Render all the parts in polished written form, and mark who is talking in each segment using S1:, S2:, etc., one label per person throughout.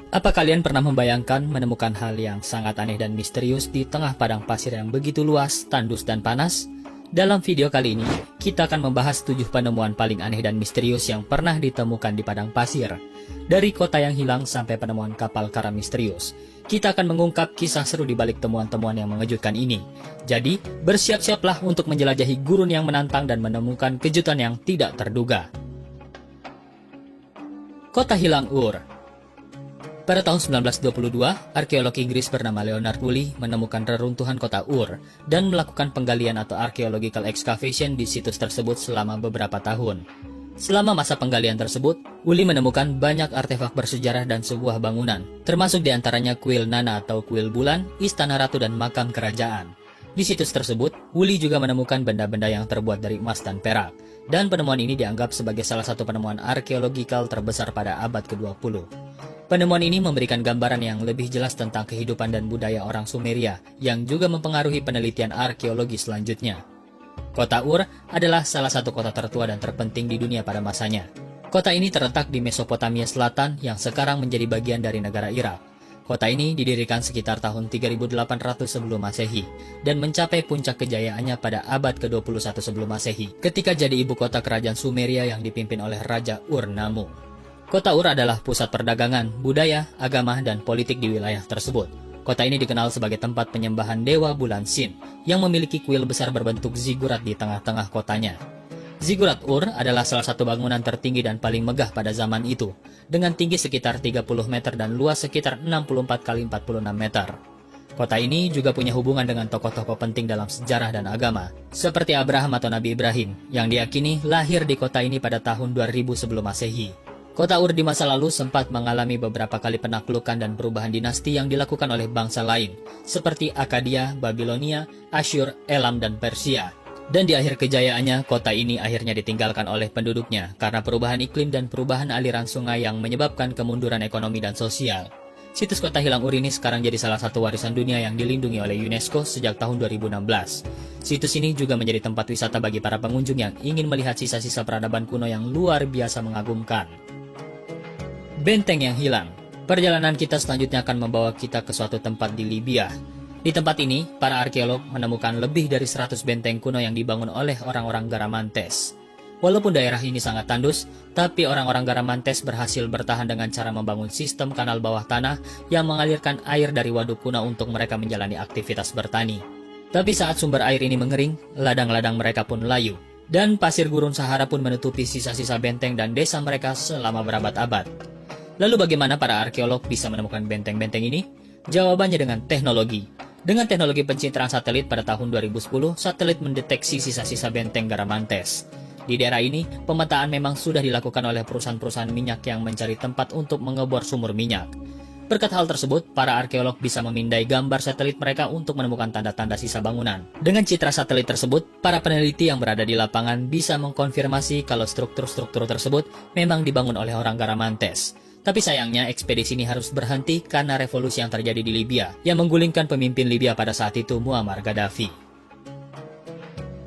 S1: Apa kalian pernah membayangkan menemukan hal yang sangat aneh dan misterius di tengah padang pasir yang begitu luas, tandus, dan panas? Dalam video kali ini, kita akan membahas 7 penemuan paling aneh dan misterius yang pernah ditemukan di padang pasir. Dari kota yang hilang sampai penemuan kapal karam misterius, kita akan mengungkap kisah seru di balik temuan-temuan yang mengejutkan ini. Jadi, bersiap-siaplah untuk menjelajahi gurun yang menantang dan menemukan kejutan yang tidak terduga. Kota hilang Ur. Pada tahun 1922, arkeolog Inggris bernama Leonard Woolley menemukan reruntuhan kota Ur dan melakukan penggalian atau archaeological excavation di situs tersebut selama beberapa tahun. Selama masa penggalian tersebut, Woolley menemukan banyak artefak bersejarah dan sebuah bangunan, termasuk diantaranya kuil Nana atau kuil bulan, istana ratu dan makam kerajaan. Di situs tersebut, Woolley juga menemukan benda-benda yang terbuat dari emas dan perak, dan penemuan ini dianggap sebagai salah satu penemuan arkeologikal terbesar pada abad ke-20. Penemuan ini memberikan gambaran yang lebih jelas tentang kehidupan dan budaya orang Sumeria, yang juga mempengaruhi penelitian arkeologi selanjutnya. Kota Ur adalah salah satu kota tertua dan terpenting di dunia pada masanya. Kota ini terletak di Mesopotamia Selatan yang sekarang menjadi bagian dari negara Irak. Kota ini didirikan sekitar tahun 3800 sebelum Masehi dan mencapai puncak kejayaannya pada abad ke-21 sebelum Masehi ketika jadi ibu kota kerajaan Sumeria yang dipimpin oleh Raja Ur-Nammu. Kota Ur adalah pusat perdagangan, budaya, agama, dan politik di wilayah tersebut. Kota ini dikenal sebagai tempat penyembahan dewa bulan Sin yang memiliki kuil besar berbentuk zigurat di tengah-tengah kotanya. Zigurat Ur adalah salah satu bangunan tertinggi dan paling megah pada zaman itu, dengan tinggi sekitar 30 meter dan luas sekitar 64 kali 46 meter. Kota ini juga punya hubungan dengan tokoh-tokoh penting dalam sejarah dan agama, seperti Abraham atau Nabi Ibrahim, yang diyakini lahir di kota ini pada tahun 2000 sebelum Masehi. Kota Ur di masa lalu sempat mengalami beberapa kali penaklukan dan perubahan dinasti yang dilakukan oleh bangsa lain, seperti Akkadia, Babilonia, Asyur, Elam, dan Persia. Dan di akhir kejayaannya, kota ini akhirnya ditinggalkan oleh penduduknya karena perubahan iklim dan perubahan aliran sungai yang menyebabkan kemunduran ekonomi dan sosial. Situs kota hilang Ur ini sekarang jadi salah satu warisan dunia yang dilindungi oleh UNESCO sejak tahun 2016. Situs ini juga menjadi tempat wisata bagi para pengunjung yang ingin melihat sisa-sisa peradaban kuno yang luar biasa mengagumkan. Benteng yang hilang. Perjalanan kita selanjutnya akan membawa kita ke suatu tempat di Libya. Di tempat ini, para arkeolog menemukan lebih dari 100 benteng kuno yang dibangun oleh orang-orang Garamantes. Walaupun daerah ini sangat tandus, tapi orang-orang Garamantes berhasil bertahan dengan cara membangun sistem kanal bawah tanah yang mengalirkan air dari waduk kuno untuk mereka menjalani aktivitas bertani. Tapi saat sumber air ini mengering, ladang-ladang mereka pun layu, dan pasir gurun Sahara pun menutupi sisa-sisa benteng dan desa mereka selama berabad-abad. Lalu bagaimana para arkeolog bisa menemukan benteng-benteng ini? Jawabannya dengan teknologi. Dengan teknologi pencitraan satelit pada tahun 2010, satelit mendeteksi sisa-sisa benteng Garamantes. Di daerah ini, pemetaan memang sudah dilakukan oleh perusahaan-perusahaan minyak yang mencari tempat untuk mengebor sumur minyak. Berkat hal tersebut, para arkeolog bisa memindai gambar satelit mereka untuk menemukan tanda-tanda sisa bangunan. Dengan citra satelit tersebut, para peneliti yang berada di lapangan bisa mengkonfirmasi kalau struktur-struktur tersebut memang dibangun oleh orang Garamantes. Tapi sayangnya ekspedisi ini harus berhenti karena revolusi yang terjadi di Libya yang menggulingkan pemimpin Libya pada saat itu, Muammar Gaddafi.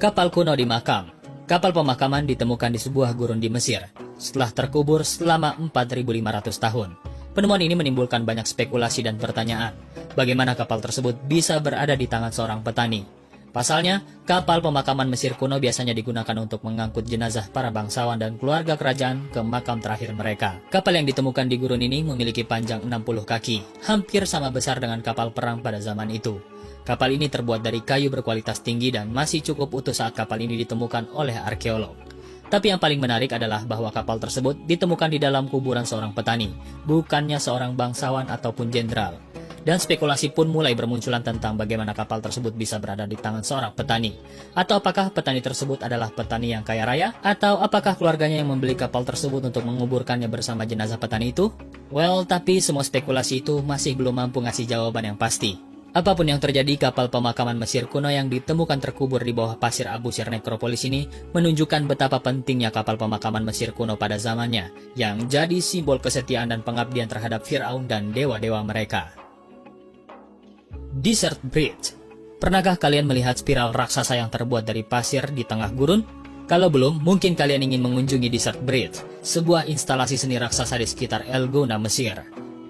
S1: Kapal kuno di makam. Kapal pemakaman ditemukan di sebuah gurun di Mesir setelah terkubur selama 4.500 tahun. Penemuan ini menimbulkan banyak spekulasi dan pertanyaan. Bagaimana kapal tersebut bisa berada di tangan seorang petani? Pasalnya, kapal pemakaman Mesir kuno biasanya digunakan untuk mengangkut jenazah para bangsawan dan keluarga kerajaan ke makam terakhir mereka. Kapal yang ditemukan di gurun ini memiliki panjang 60 kaki, hampir sama besar dengan kapal perang pada zaman itu. Kapal ini terbuat dari kayu berkualitas tinggi dan masih cukup utuh saat kapal ini ditemukan oleh arkeolog. Tapi yang paling menarik adalah bahwa kapal tersebut ditemukan di dalam kuburan seorang petani, bukannya seorang bangsawan ataupun jenderal. Dan spekulasi pun mulai bermunculan tentang bagaimana kapal tersebut bisa berada di tangan seorang petani. Atau apakah petani tersebut adalah petani yang kaya raya? Atau apakah keluarganya yang membeli kapal tersebut untuk menguburkannya bersama jenazah petani itu? Well, tapi semua spekulasi itu masih belum mampu ngasih jawaban yang pasti. Apapun yang terjadi, kapal pemakaman Mesir kuno yang ditemukan terkubur di bawah pasir Abu Sir Necropolis ini menunjukkan betapa pentingnya kapal pemakaman Mesir kuno pada zamannya, yang jadi simbol kesetiaan dan pengabdian terhadap Firaun dan dewa-dewa mereka. Desert Bridge. Pernahkah kalian melihat spiral raksasa yang terbuat dari pasir di tengah gurun? Kalau belum, mungkin kalian ingin mengunjungi Desert Bridge, sebuah instalasi seni raksasa di sekitar El Gouna, Mesir.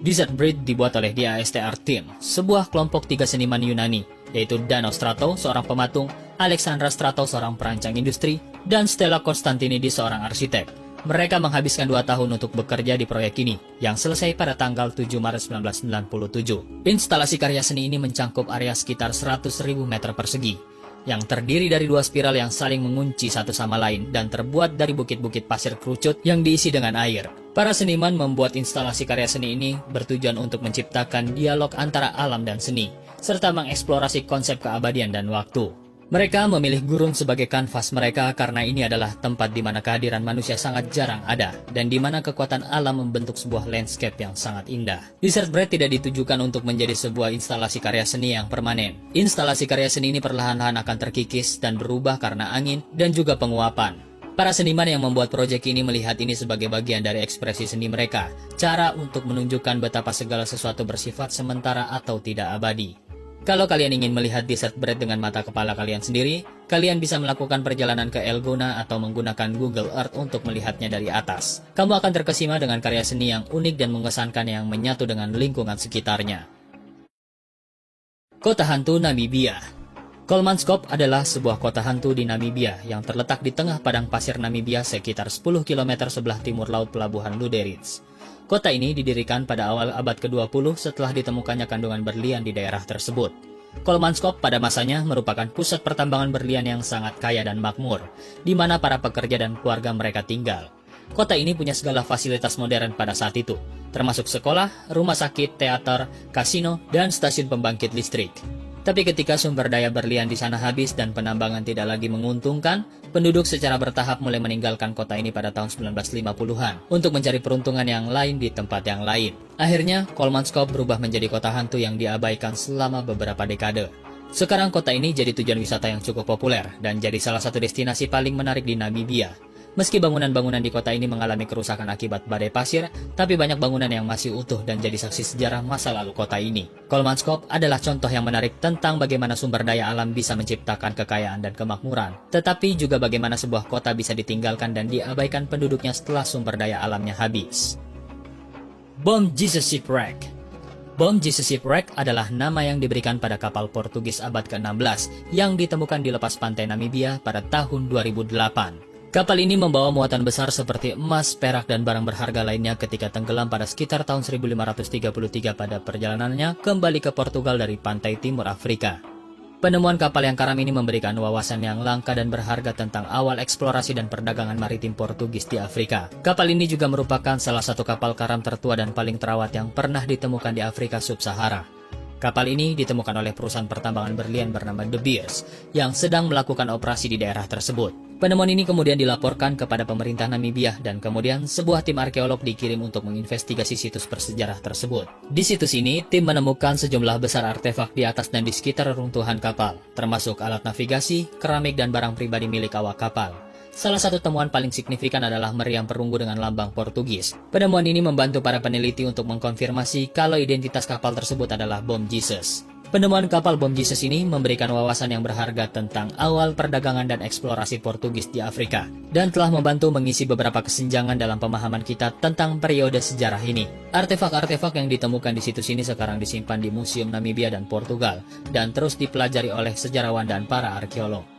S1: Desert Breed dibuat oleh DASTR Team, sebuah kelompok 3 seniman Yunani, yaitu Dano Strato, seorang pematung, Alexandra Strato, seorang perancang industri, dan Stella Constantinidis, seorang arsitek. Mereka menghabiskan 2 tahun untuk bekerja di proyek ini, yang selesai pada tanggal 7 Maret 1997. Instalasi karya seni ini mencangkup area sekitar 100.000 meter persegi, yang terdiri dari 2 spiral yang saling mengunci satu sama lain dan terbuat dari bukit-bukit pasir kerucut yang diisi dengan air. Para seniman membuat instalasi karya seni ini bertujuan untuk menciptakan dialog antara alam dan seni, serta mengeksplorasi konsep keabadian dan waktu. Mereka memilih gurun sebagai kanvas mereka karena ini adalah tempat di mana kehadiran manusia sangat jarang ada dan di mana kekuatan alam membentuk sebuah landscape yang sangat indah. Desert Breed tidak ditujukan untuk menjadi sebuah instalasi karya seni yang permanen. Instalasi karya seni ini perlahan-lahan akan terkikis dan berubah karena angin dan juga penguapan. Para seniman yang membuat proyek ini melihat ini sebagai bagian dari ekspresi seni mereka, cara untuk menunjukkan betapa segala sesuatu bersifat sementara atau tidak abadi. Kalau kalian ingin melihat Desert Breed dengan mata kepala kalian sendiri, kalian bisa melakukan perjalanan ke Elgona atau menggunakan Google Earth untuk melihatnya dari atas. Kamu akan terkesima dengan karya seni yang unik dan mengesankan yang menyatu dengan lingkungan sekitarnya. Kota Hantu Namibia. Kolmanskop adalah sebuah kota hantu di Namibia yang terletak di tengah padang pasir Namibia sekitar 10 km sebelah timur laut pelabuhan Luderitz. Kota ini didirikan pada awal abad ke-20 setelah ditemukannya kandungan berlian di daerah tersebut. Kolmanskop pada masanya merupakan pusat pertambangan berlian yang sangat kaya dan makmur, di mana para pekerja dan keluarga mereka tinggal. Kota ini punya segala fasilitas modern pada saat itu, termasuk sekolah, rumah sakit, teater, kasino, dan stasiun pembangkit listrik. Tapi ketika sumber daya berlian di sana habis dan penambangan tidak lagi menguntungkan, penduduk secara bertahap mulai meninggalkan kota ini pada tahun 1950-an untuk mencari peruntungan yang lain di tempat yang lain. Akhirnya, Kolmanskop berubah menjadi kota hantu yang diabaikan selama beberapa dekade. Sekarang kota ini jadi tujuan wisata yang cukup populer dan jadi salah satu destinasi paling menarik di Namibia. Meski bangunan-bangunan di kota ini mengalami kerusakan akibat badai pasir, tapi banyak bangunan yang masih utuh dan jadi saksi sejarah masa lalu kota ini. Kolmanskop adalah contoh yang menarik tentang bagaimana sumber daya alam bisa menciptakan kekayaan dan kemakmuran, tetapi juga bagaimana sebuah kota bisa ditinggalkan dan diabaikan penduduknya setelah sumber daya alamnya habis. Bom Jesus Shipwreck. Bom Jesus Shipwreck adalah nama yang diberikan pada kapal Portugis abad ke-16 yang ditemukan di lepas pantai Namibia pada tahun 2008. Kapal ini membawa muatan besar seperti emas, perak, dan barang berharga lainnya ketika tenggelam pada sekitar tahun 1533 pada perjalanannya kembali ke Portugal dari pantai timur Afrika. Penemuan kapal yang karam ini memberikan wawasan yang langka dan berharga tentang awal eksplorasi dan perdagangan maritim Portugis di Afrika. Kapal ini juga merupakan salah satu kapal karam tertua dan paling terawat yang pernah ditemukan di Afrika Sub-Sahara. Kapal ini ditemukan oleh perusahaan pertambangan berlian bernama De Beers yang sedang melakukan operasi di daerah tersebut. Penemuan ini kemudian dilaporkan kepada pemerintah Namibia dan kemudian sebuah tim arkeolog dikirim untuk menginvestigasi situs bersejarah tersebut. Di situs ini, tim menemukan sejumlah besar artefak di atas dan di sekitar reruntuhan kapal, termasuk alat navigasi, keramik, dan barang pribadi milik awak kapal. Salah satu temuan paling signifikan adalah meriam perunggu dengan lambang Portugis. Penemuan ini membantu para peneliti untuk mengkonfirmasi kalau identitas kapal tersebut adalah bom Jesus. Penemuan kapal bom Jesus ini memberikan wawasan yang berharga tentang awal perdagangan dan eksplorasi Portugis di Afrika, dan telah membantu mengisi beberapa kesenjangan dalam pemahaman kita tentang periode sejarah ini. Artefak-artefak yang ditemukan di situs ini sekarang disimpan di Museum Namibia dan Portugal, dan terus dipelajari oleh sejarawan dan para arkeolog.